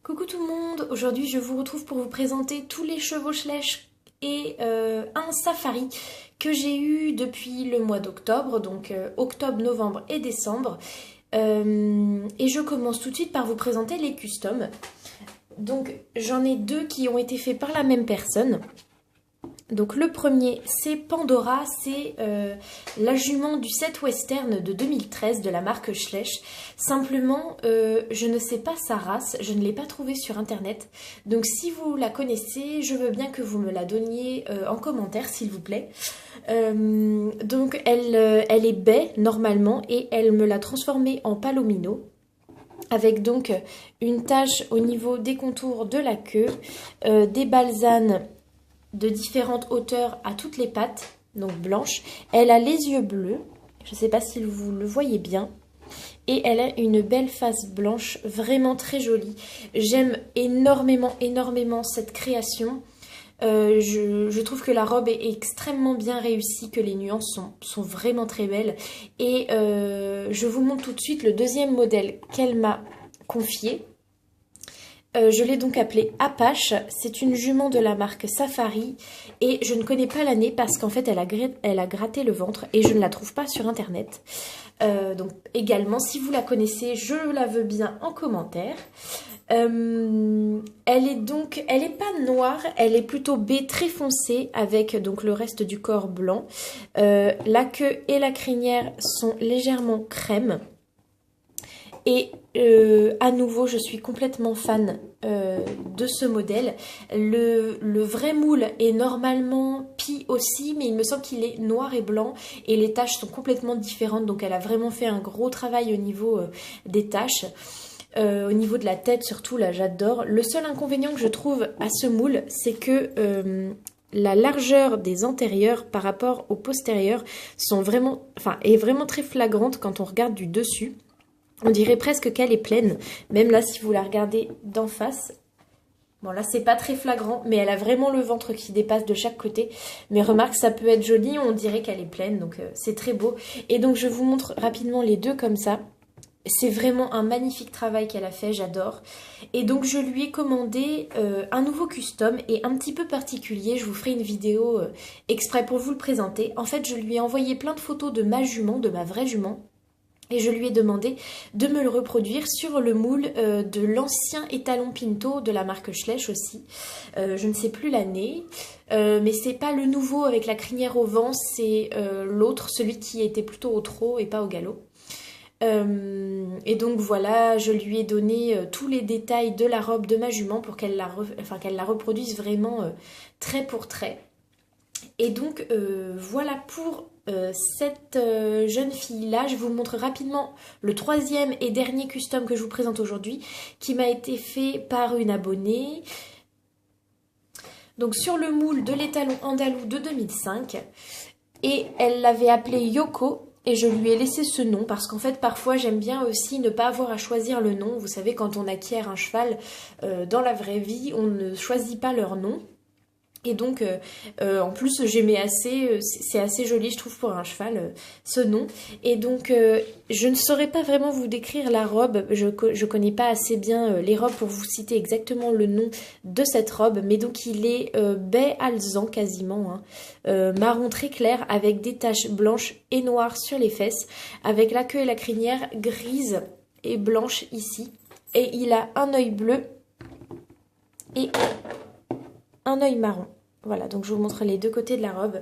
Coucou tout le monde, aujourd'hui je vous retrouve pour vous présenter tous les chevaux Schleich et un safari que j'ai eu depuis le mois d'octobre, donc octobre, novembre et décembre. Et je commence tout de suite par vous présenter les customs. Donc j'en ai deux qui ont été faits par la même personne. Donc le premier c'est Pandora, c'est la jument du set western de 2013 de la marque Schleich. Simplement je ne sais pas sa race, je ne l'ai pas trouvée sur internet. Donc si vous la connaissez, je veux bien que vous me la donniez en commentaire s'il vous plaît. Donc elle est baie normalement et elle me l'a transformée en palomino. Avec donc une tache au niveau des contours de la queue, des balsanes de différentes hauteurs à toutes les pattes, donc blanches. Elle a les yeux bleus, je ne sais pas si vous le voyez bien. Et elle a une belle face blanche, vraiment très jolie. J'aime énormément cette création. Je trouve que la robe est extrêmement bien réussie, que les nuances sont vraiment très belles. Et je vous montre tout de suite le deuxième modèle qu'elle m'a confié. Je l'ai donc appelée Apache, c'est une jument de la marque Safari et je ne connais pas l'année parce qu'en fait elle a gratté le ventre et je ne la trouve pas sur internet. Donc également si vous la connaissez, je la veux bien en commentaire. Elle est pas noire, elle est plutôt baie très foncée avec donc le reste du corps blanc. La queue et la crinière sont légèrement crème. Et à nouveau, je suis complètement fan de ce modèle. Le vrai moule est normalement pie aussi, mais il me semble qu'il est noir et blanc et les taches sont complètement différentes. Donc elle a vraiment fait un gros travail au niveau des taches. Au niveau de la tête surtout, là j'adore. Le seul inconvénient que je trouve à ce moule, c'est que la largeur des antérieurs par rapport aux postérieurs est vraiment très flagrante quand on regarde du dessus. On dirait presque qu'elle est pleine, même là si vous la regardez d'en face. Bon là c'est pas très flagrant, mais elle a vraiment le ventre qui dépasse de chaque côté. Mais remarque, ça peut être joli, on dirait qu'elle est pleine, donc c'est très beau. Et donc je vous montre rapidement les deux comme ça. C'est vraiment un magnifique travail qu'elle a fait, j'adore. Et donc je lui ai commandé un nouveau custom et un petit peu particulier. Je vous ferai une vidéo exprès pour vous le présenter. En fait je lui ai envoyé plein de photos de ma jument, de ma vraie jument. Et je lui ai demandé de me le reproduire sur le moule de l'ancien étalon Pinto de la marque Schleich aussi. Je ne sais plus l'année, mais c'est pas le nouveau avec la crinière au vent, c'est l'autre, celui qui était plutôt au trot et pas au galop. Et donc voilà, je lui ai donné tous les détails de la robe de ma jument pour qu'elle la reproduise vraiment trait pour trait. Et donc voilà pour cette jeune fille-là. Je vous montre rapidement le troisième et dernier custom que je vous présente aujourd'hui, qui m'a été fait par une abonnée. Donc sur le moule de l'étalon andalou de 2005. Et elle l'avait appelé Yoko. Et je lui ai laissé ce nom parce qu'en fait parfois j'aime bien aussi ne pas avoir à choisir le nom. Vous savez, quand on acquiert un cheval dans la vraie vie, on ne choisit pas leur nom. Et donc, en plus, j'aimais assez, c'est assez joli, je trouve, pour un cheval, ce nom. Et donc, je ne saurais pas vraiment vous décrire la robe. Je connais pas assez bien les robes pour vous citer exactement le nom de cette robe. Mais donc, il est baie alezan quasiment, hein, marron très clair, avec des taches blanches et noires sur les fesses, avec la queue et la crinière grise et blanche ici. Et il a un œil bleu et un œil marron. Voilà, donc je vous montre les deux côtés de la robe.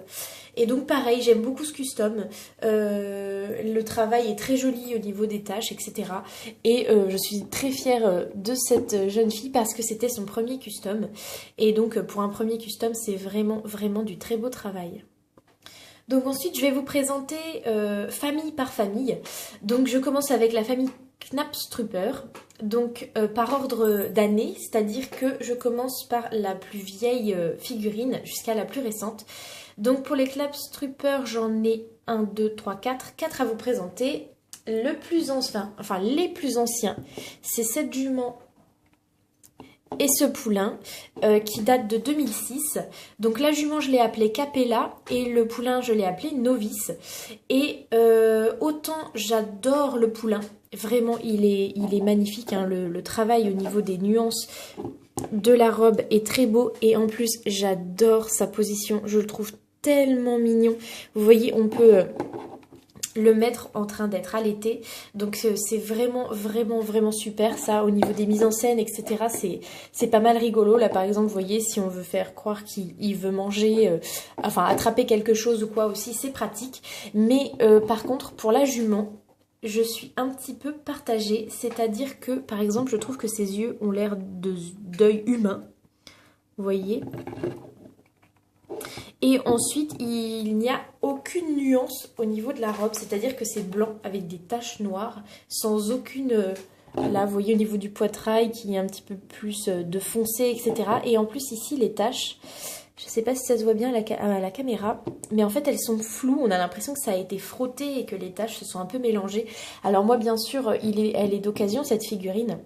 Et donc pareil, j'aime beaucoup ce custom. Le travail est très joli au niveau des taches, etc. Et je suis très fière de cette jeune fille parce que c'était son premier custom. Et donc pour un premier custom, c'est vraiment du très beau travail. Donc ensuite, je vais vous présenter famille par famille. Donc je commence avec la famille Knapstrupper, donc par ordre d'année, c'est-à-dire que je commence par la plus vieille figurine jusqu'à la plus récente. Donc pour les Knapstrupper, j'en ai 1, 2, 3, 4 à vous présenter. Les plus anciens, c'est cette jument et ce poulain qui date de 2006. Donc la jument je l'ai appelée Capella et le poulain je l'ai appelé Novice. Et autant j'adore le poulain, vraiment il est magnifique, hein, le travail au niveau des nuances de la robe est très beau et en plus j'adore sa position, je le trouve tellement mignon. Vous voyez, on peut le mettre en train d'être allaité, donc c'est vraiment super ça au niveau des mises en scène, etc. C'est pas mal rigolo. Là par exemple, vous voyez, si on veut faire croire qu'il veut manger, enfin attraper quelque chose ou quoi aussi, c'est pratique. Mais par contre pour la jument, je suis un petit peu partagée, c'est-à-dire que par exemple je trouve que ses yeux ont l'air d'œil humain, vous voyez. Et ensuite, il n'y a aucune nuance au niveau de la robe, c'est-à-dire que c'est blanc avec des taches noires, sans aucune... Là, vous voyez au niveau du poitrail qui est un petit peu plus de foncé, etc. Et en plus, ici, les taches, je ne sais pas si ça se voit bien à la caméra, mais en fait, elles sont floues. On a l'impression que ça a été frotté et que les taches se sont un peu mélangées. Alors moi, bien sûr, elle est d'occasion, cette figurine.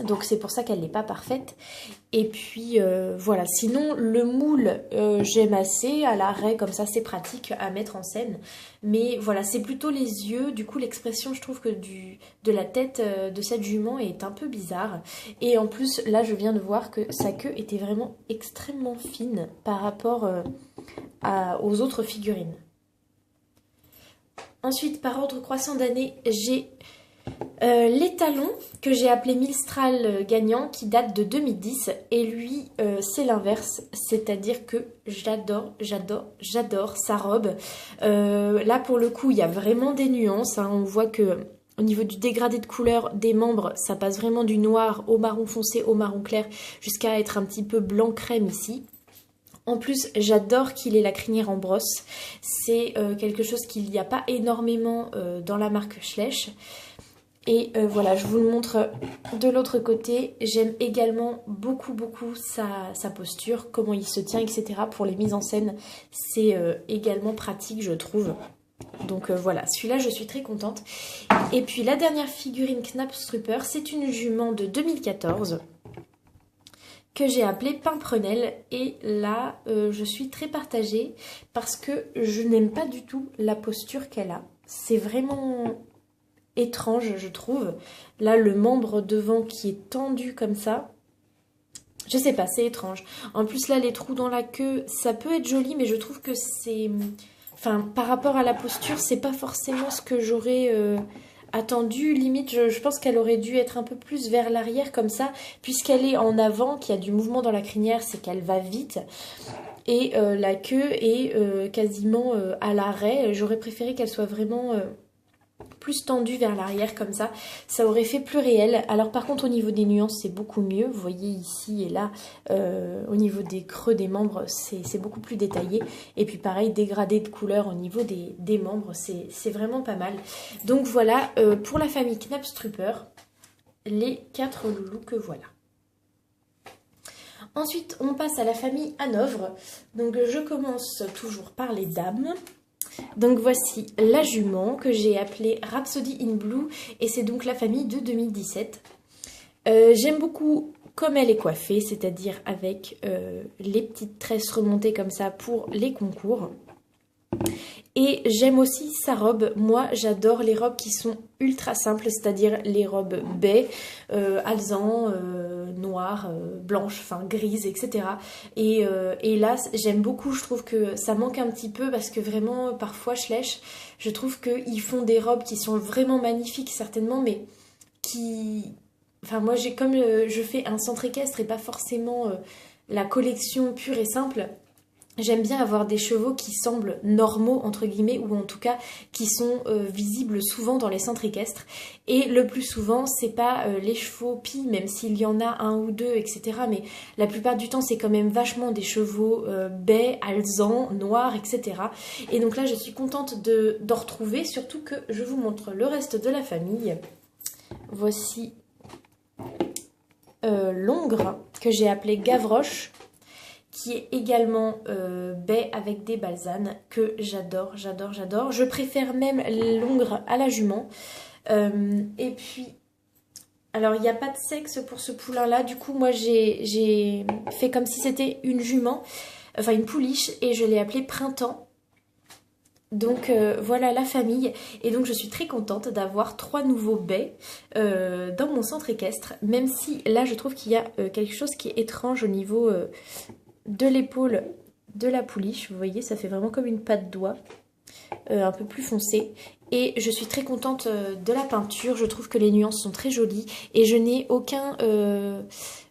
Donc c'est pour ça qu'elle n'est pas parfaite. Et puis voilà, sinon le moule j'aime assez, à l'arrêt comme ça c'est pratique à mettre en scène. Mais voilà, c'est plutôt les yeux, du coup l'expression je trouve que de la tête de cette jument est un peu bizarre. Et en plus là je viens de voir que sa queue était vraiment extrêmement fine par rapport aux autres figurines. Ensuite par ordre croissant d'année j'ai... les talons que j'ai appelé Mistral gagnant qui date de 2010 et lui c'est l'inverse, c'est-à-dire que j'adore sa robe. Là pour le coup il y a vraiment des nuances, hein. On voit que au niveau du dégradé de couleur des membres ça passe vraiment du noir au marron foncé au marron clair jusqu'à être un petit peu blanc crème ici. En plus, j'adore qu'il ait la crinière en brosse. C'est quelque chose qu'il n'y a pas énormément dans la marque Schleich. Et voilà, je vous le montre de l'autre côté. J'aime également beaucoup sa posture, comment il se tient, etc. Pour les mises en scène, c'est également pratique, je trouve. Donc voilà, celui-là, je suis très contente. Et puis la dernière figurine Knapstrupper, c'est une jument de 2014 que j'ai appelée Pimprenelle. Et là, je suis très partagée parce que je n'aime pas du tout la posture qu'elle a. C'est vraiment... étrange je trouve. Là le membre devant qui est tendu comme ça, je sais pas, c'est étrange. En plus là les trous dans la queue, ça peut être joli mais je trouve que c'est... Enfin par rapport à la posture c'est pas forcément ce que j'aurais attendu. Limite je pense qu'elle aurait dû être un peu plus vers l'arrière comme ça. Puisqu'elle est en avant, qu'il y a du mouvement dans la crinière, c'est qu'elle va vite. Et la queue est quasiment à l'arrêt. J'aurais préféré qu'elle soit vraiment... plus tendu vers l'arrière comme ça aurait fait plus réel. Alors par contre au niveau des nuances c'est beaucoup mieux, vous voyez ici et là au niveau des creux des membres c'est beaucoup plus détaillé, et puis pareil dégradé de couleur au niveau des membres, c'est vraiment pas mal. Donc voilà pour la famille Knapstrupper les 4 loulous que voilà. Ensuite on passe à la famille Hanovre, donc je commence toujours par les dames. Donc voici la jument que j'ai appelée Rhapsody in Blue et c'est donc la famille de 2017. J'aime beaucoup comme elle est coiffée, c'est-à-dire avec les petites tresses remontées comme ça pour les concours. Et j'aime aussi sa robe. Moi, j'adore les robes qui sont ultra simples, c'est-à-dire les robes baie, alezan, noires, blanches, enfin grises, etc. Et là, j'aime beaucoup. Je trouve que ça manque un petit peu parce que vraiment, parfois, Schleich, je trouve qu'ils font des robes qui sont vraiment magnifiques, certainement, mais qui... Enfin, moi, comme je fais un centre équestre et pas forcément la collection pure et simple... J'aime bien avoir des chevaux qui semblent normaux, entre guillemets, ou en tout cas qui sont visibles souvent dans les centres équestres. Et le plus souvent, c'est pas les chevaux pis, même s'il y en a un ou deux, etc. Mais la plupart du temps, c'est quand même vachement des chevaux bais, alezans, noirs, etc. Et donc là, je suis contente d'en retrouver, surtout que je vous montre le reste de la famille. Voici l'ongre que j'ai appelé Gavroche, qui est également baie avec des balsanes, que j'adore. Je préfère même l'ongre à la jument. Et puis, Alors, il n'y a pas de sexe pour ce poulain-là. Du coup, moi, j'ai fait comme si c'était une jument, enfin une pouliche, et je l'ai appelée Printemps. Donc, voilà la famille. Et donc, je suis très contente d'avoir 3 nouveaux bais dans mon centre équestre. Même si, là, je trouve qu'il y a quelque chose qui est étrange au niveau de l'épaule de la pouliche. Vous voyez, ça fait vraiment comme une patte d'oie. Un peu plus foncé et je suis très contente de la peinture. Je trouve que les nuances sont très jolies et je n'ai aucun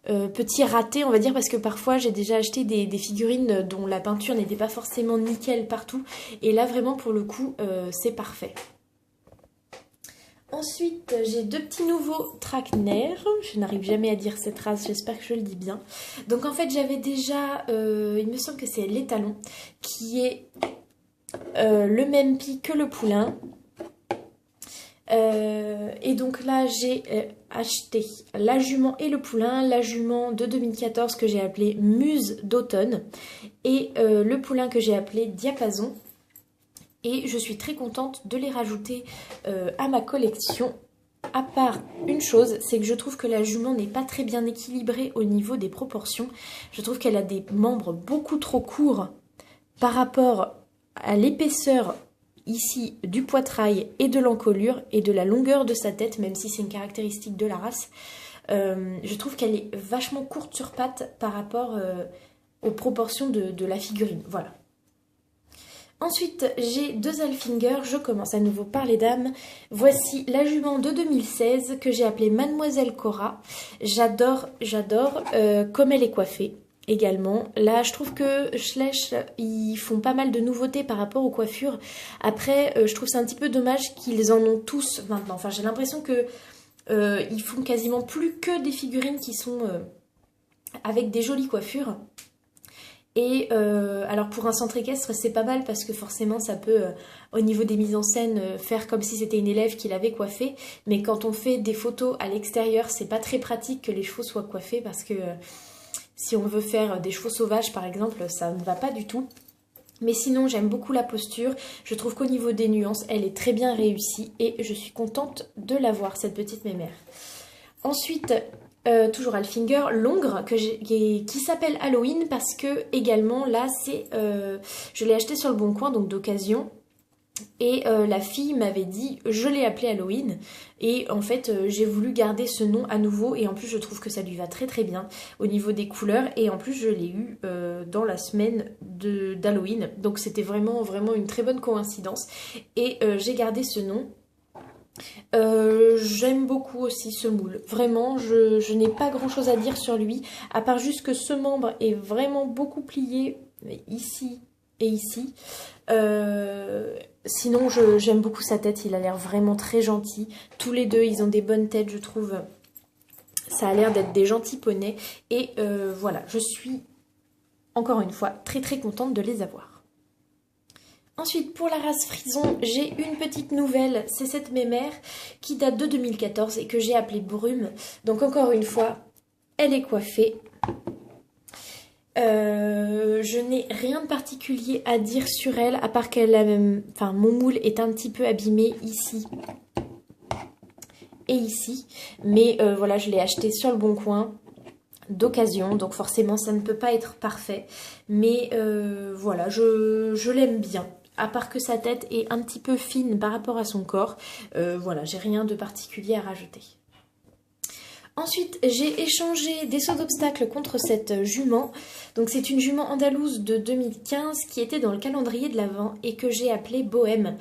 petit raté, on va dire, parce que parfois j'ai déjà acheté des figurines dont la peinture n'était pas forcément nickel partout et là vraiment pour le coup c'est parfait. Ensuite, j'ai 2 petits nouveaux traquenards. Je n'arrive jamais à dire cette race, j'espère que je le dis bien. Donc en fait j'avais déjà, il me semble que c'est l'étalon qui est le même pied que le poulain. Et donc là j'ai acheté la jument et le poulain. La jument de 2014 que j'ai appelée Muse d'automne et le poulain que j'ai appelé Diapason. Et je suis très contente de les rajouter à ma collection. À part une chose, c'est que je trouve que la jument n'est pas très bien équilibrée au niveau des proportions. Je trouve qu'elle a des membres beaucoup trop courts par rapport à l'épaisseur ici du poitrail et de l'encolure et de la longueur de sa tête, même si c'est une caractéristique de la race. Je trouve qu'elle est vachement courte sur pattes par rapport aux proportions de la figurine. Voilà. Ensuite, j'ai 2 Alfinger. Je commence à nouveau par les dames. Voici la jument de 2016 que j'ai appelée Mademoiselle Cora. J'adore comme elle est coiffée. Également, là je trouve que Schleich ils font pas mal de nouveautés par rapport aux coiffures. Après je trouve c'est un petit peu dommage qu'ils en ont tous maintenant. Enfin j'ai l'impression que ils font quasiment plus que des figurines qui sont avec des jolies coiffures. Et alors pour un centre équestre c'est pas mal parce que forcément ça peut au niveau des mises en scène faire comme si c'était une élève qui l'avait coiffée. Mais quand on fait des photos à l'extérieur c'est pas très pratique que les chevaux soient coiffés parce que si on veut faire des chevaux sauvages par exemple, ça ne va pas du tout. Mais sinon, j'aime beaucoup la posture. Je trouve qu'au niveau des nuances, elle est très bien réussie. Et je suis contente de l'avoir, cette petite mémère. Ensuite, toujours Alfinger, l'ongre qui s'appelle Halloween. Parce que également, là, je l'ai acheté sur le Bon Coin, donc d'occasion. Et la fille m'avait dit, je l'ai appelé Halloween. Et en fait, j'ai voulu garder ce nom à nouveau. Et en plus, je trouve que ça lui va très très bien au niveau des couleurs. Et en plus, je l'ai eu dans la semaine d'Halloween. Donc c'était vraiment vraiment une très bonne coïncidence. Et j'ai gardé ce nom. J'aime beaucoup aussi ce moule. Vraiment, je n'ai pas grand chose à dire sur lui. À part juste que ce membre est vraiment beaucoup plié ici et ici. Sinon j'aime beaucoup sa tête, il a l'air vraiment très gentil. Tous les deux ils ont des bonnes têtes je trouve. Ça a l'air d'être des gentils poneys. Et voilà, je suis encore une fois très très contente de les avoir. Ensuite pour la race frison, j'ai une petite nouvelle. C'est cette mémère qui date de 2014 et que j'ai appelée Brume. Donc encore une fois, elle est coiffée. Je n'ai rien de particulier à dire sur elle, à part qu'elle a même... Enfin, mon moule est un petit peu abîmé ici et ici. Mais voilà, je l'ai acheté sur le Bon Coin d'occasion, donc forcément ça ne peut pas être parfait. Mais voilà, je l'aime bien. À part que sa tête est un petit peu fine par rapport à son corps. Voilà, j'ai rien de particulier à rajouter. Ensuite, j'ai échangé des sauts d'obstacles contre cette jument. Donc c'est une jument andalouse de 2015 qui était dans le calendrier de l'Avent et que j'ai appelée Bohème.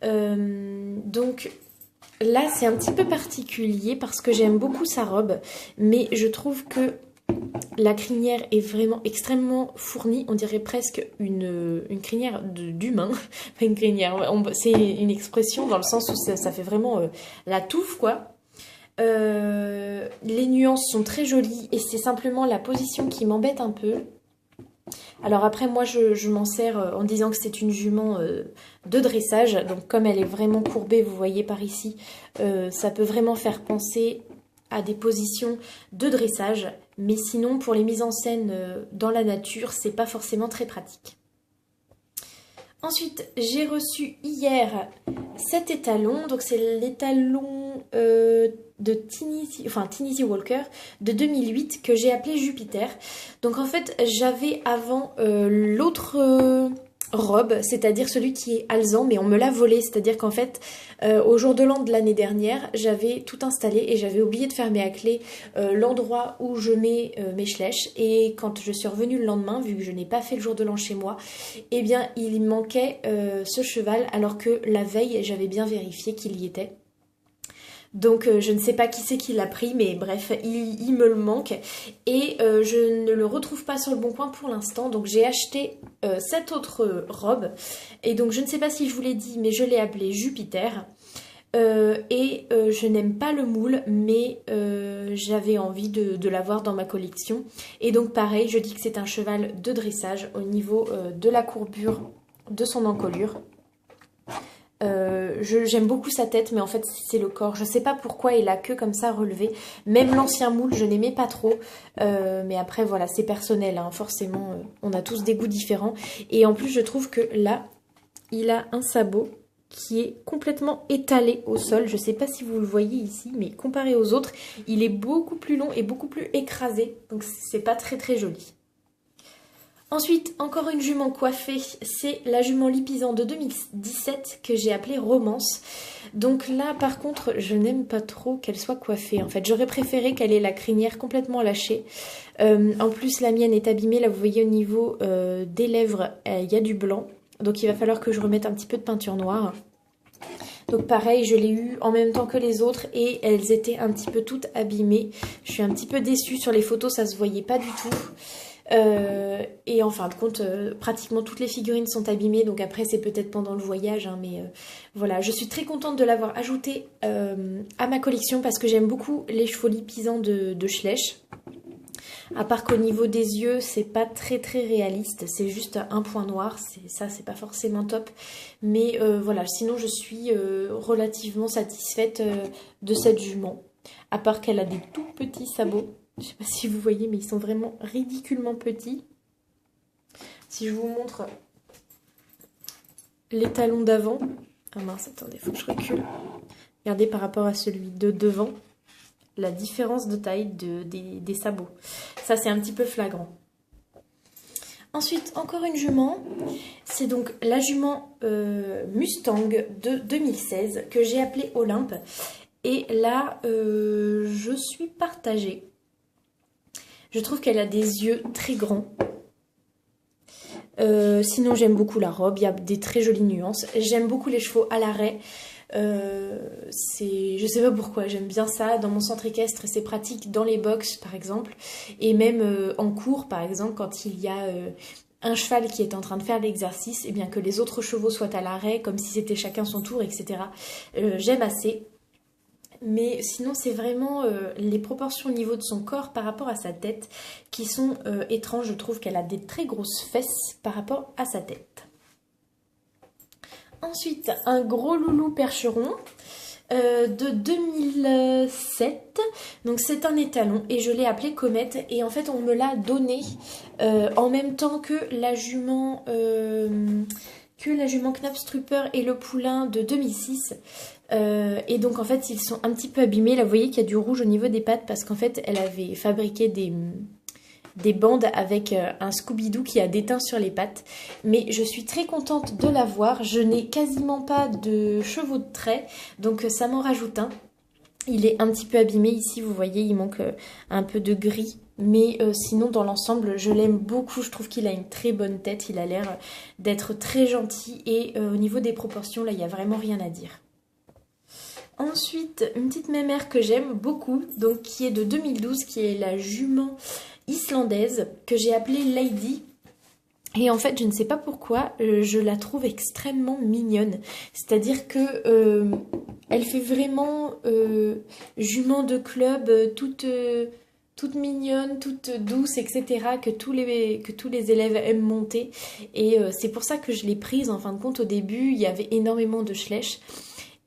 Donc là, c'est un petit peu particulier parce que j'aime beaucoup sa robe, mais je trouve que la crinière est vraiment extrêmement fournie. On dirait presque une crinière d'humain. Pas une crinière, c'est une expression dans le sens où ça fait vraiment la touffe, quoi. Les nuances sont très jolies et c'est simplement la position qui m'embête un peu. Alors après moi je m'en sers en disant que c'est une jument de dressage. Donc comme elle est vraiment courbée, vous voyez par ici, ça peut vraiment faire penser à des positions de dressage. Mais sinon pour les mises en scène dans la nature, c'est pas forcément très pratique. Ensuite, j'ai reçu hier cet étalon. Donc c'est l'étalon de Tennessee Walker de 2008 que j'ai appelé Jupiter. Donc en fait, j'avais avant l'autre robe, c'est-à-dire celui qui est alezan, mais on me l'a volé. C'est-à-dire qu'en fait, au jour de l'an de l'année dernière, j'avais tout installé et j'avais oublié de fermer à clé l'endroit où je mets mes schlèches. Et quand je suis revenue le lendemain, vu que je n'ai pas fait le jour de l'an chez moi, eh bien il manquait ce cheval, alors que la veille, j'avais bien vérifié qu'il y était. Donc je ne sais pas qui c'est qui l'a pris, mais bref, il me le manque. Et je ne le retrouve pas sur le bon coin pour l'instant. Donc j'ai acheté cette autre robe. Et donc je ne sais pas si je vous l'ai dit, mais je l'ai appelée Jupiter. Je n'aime pas le moule, mais j'avais envie de l'avoir dans ma collection. Et donc pareil, je dis que c'est un cheval de dressage au niveau de la courbure de son encolure. J'aime beaucoup sa tête, mais en fait c'est le corps. Je sais pas pourquoi il a que comme ça relevé. Même l'ancien moule, je n'aimais pas trop. Mais après voilà, c'est personnel, hein. Forcément, on a tous des goûts différents. Et en plus, je trouve que là, il a un sabot qui est complètement étalé au sol. Je sais pas si vous le voyez ici, mais comparé aux autres, il est beaucoup plus long et beaucoup plus écrasé. Donc c'est pas très très joli. Ensuite, encore une jument coiffée, c'est la jument Lipizzan de 2017 que j'ai appelée Romance. Donc là, par contre, je n'aime pas trop qu'elle soit coiffée. En fait, j'aurais préféré qu'elle ait la crinière complètement lâchée. En plus, la mienne est abîmée. Là, vous voyez au niveau des lèvres, il y a du blanc. Donc il va falloir que je remette un petit peu de peinture noire. Donc pareil, je l'ai eu en même temps que les autres et elles étaient un petit peu toutes abîmées. Je suis un petit peu déçue. Sur les photos, ça se voyait pas du tout. Et en fin de compte, pratiquement toutes les figurines sont abîmées, donc après c'est peut-être pendant le voyage, hein, mais voilà, je suis très contente de l'avoir ajouté à ma collection parce que j'aime beaucoup les chevaux Lipizzan de Schleich. À part qu'au niveau des yeux, c'est pas très très réaliste, c'est juste un point noir, c'est pas forcément top. Mais voilà, sinon je suis relativement satisfaite de cette jument. À part qu'elle a des tout petits sabots. Je sais pas si vous voyez, mais ils sont vraiment ridiculement petits. Si je vous montre les talons d'avant. Ah mince, attendez, il faut que je recule. Regardez par rapport à celui de devant, la différence de taille des sabots. Ça, c'est un petit peu flagrant. Ensuite, encore une jument. C'est donc la jument Mustang de 2016 que j'ai appelée Olympe. Et là, je suis partagée. Je trouve qu'elle a des yeux très grands. Sinon, j'aime beaucoup la robe. Il y a des très jolies nuances. J'aime beaucoup les chevaux à l'arrêt. Je sais pas pourquoi, j'aime bien ça. Dans mon centre équestre, c'est pratique dans les box, par exemple. Et même en cours, par exemple, quand il y a un cheval qui est en train de faire l'exercice, et bien que les autres chevaux soient à l'arrêt, comme si c'était chacun son tour, etc. J'aime assez. Mais sinon, c'est vraiment les proportions au niveau de son corps par rapport à sa tête qui sont étranges. Je trouve qu'elle a des très grosses fesses par rapport à sa tête. Ensuite, un gros loulou percheron de 2007. Donc c'est un étalon et je l'ai appelé Comète. Et en fait, on me l'a donné en même temps que la jument... Knapstrupper et le poulain de 2006. Et donc en fait ils sont un petit peu abîmés. Là vous voyez qu'il y a du rouge au niveau des pattes parce qu'en fait elle avait fabriqué des bandes avec un Scooby-Doo qui a déteint sur les pattes. Mais je suis très contente de l'avoir. Je n'ai quasiment pas de chevaux de trait, donc ça m'en rajoute un. Il est un petit peu abîmé ici, vous voyez, il manque un peu de gris. Mais sinon, dans l'ensemble, je l'aime beaucoup. Je trouve qu'il a une très bonne tête. Il a l'air d'être très gentil. Et au niveau des proportions, là, il n'y a vraiment rien à dire. Ensuite, une petite mémère que j'aime beaucoup, donc qui est de 2012, qui est la jument islandaise, que j'ai appelée Lady. Et en fait, je ne sais pas pourquoi, je la trouve extrêmement mignonne. C'est-à-dire que elle fait vraiment jument de club, toute mignonne, toute douce, etc. que tous les élèves aiment monter. Et c'est pour ça que je l'ai prise. En fin de compte, au début, il y avait énormément de Schleich.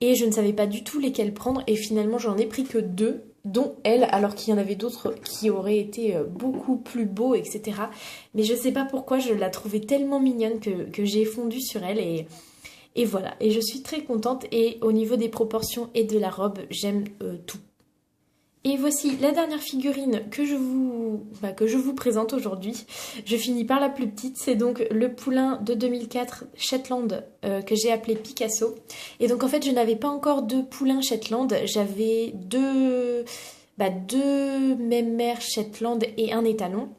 Et je ne savais pas du tout lesquels prendre. Et finalement, j'en ai pris que 2. dont elle, alors qu'il y en avait d'autres qui auraient été beaucoup plus beaux, etc. Mais je sais pas pourquoi, je la trouvais tellement mignonne que j'ai fondu sur elle et voilà. Et je suis très contente et au niveau des proportions et de la robe, j'aime tout. Et voici la dernière figurine que je vous présente aujourd'hui. Je finis par la plus petite, c'est donc le poulain de 2004 Shetland que j'ai appelé Picasso. Et donc en fait je n'avais pas encore de poulain Shetland, j'avais deux mémères Shetland et un étalon.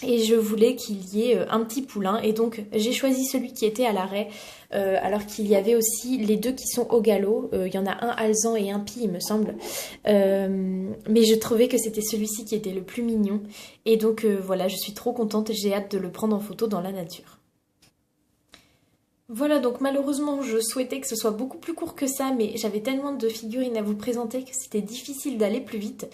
Et je voulais qu'il y ait un petit poulain et donc j'ai choisi celui qui était à l'arrêt alors qu'il y avait aussi les deux qui sont au galop. Il y en a un alezan et un pie il me semble. Mais je trouvais que c'était celui-ci qui était le plus mignon et donc voilà, je suis trop contente, j'ai hâte de le prendre en photo dans la nature. Voilà, donc malheureusement je souhaitais que ce soit beaucoup plus court que ça, mais j'avais tellement de figurines à vous présenter que c'était difficile d'aller plus vite.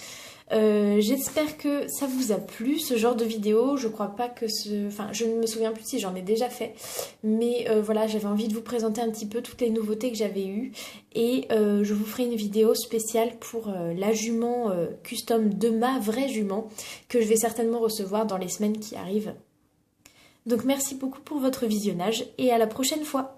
J'espère que ça vous a plu ce genre de vidéo. Je crois pas que enfin, je ne me souviens plus si j'en ai déjà fait, mais voilà, j'avais envie de vous présenter un petit peu toutes les nouveautés que j'avais eues et je vous ferai une vidéo spéciale pour la jument custom de ma vraie jument que je vais certainement recevoir dans les semaines qui arrivent. Donc merci beaucoup pour votre visionnage et à la prochaine fois.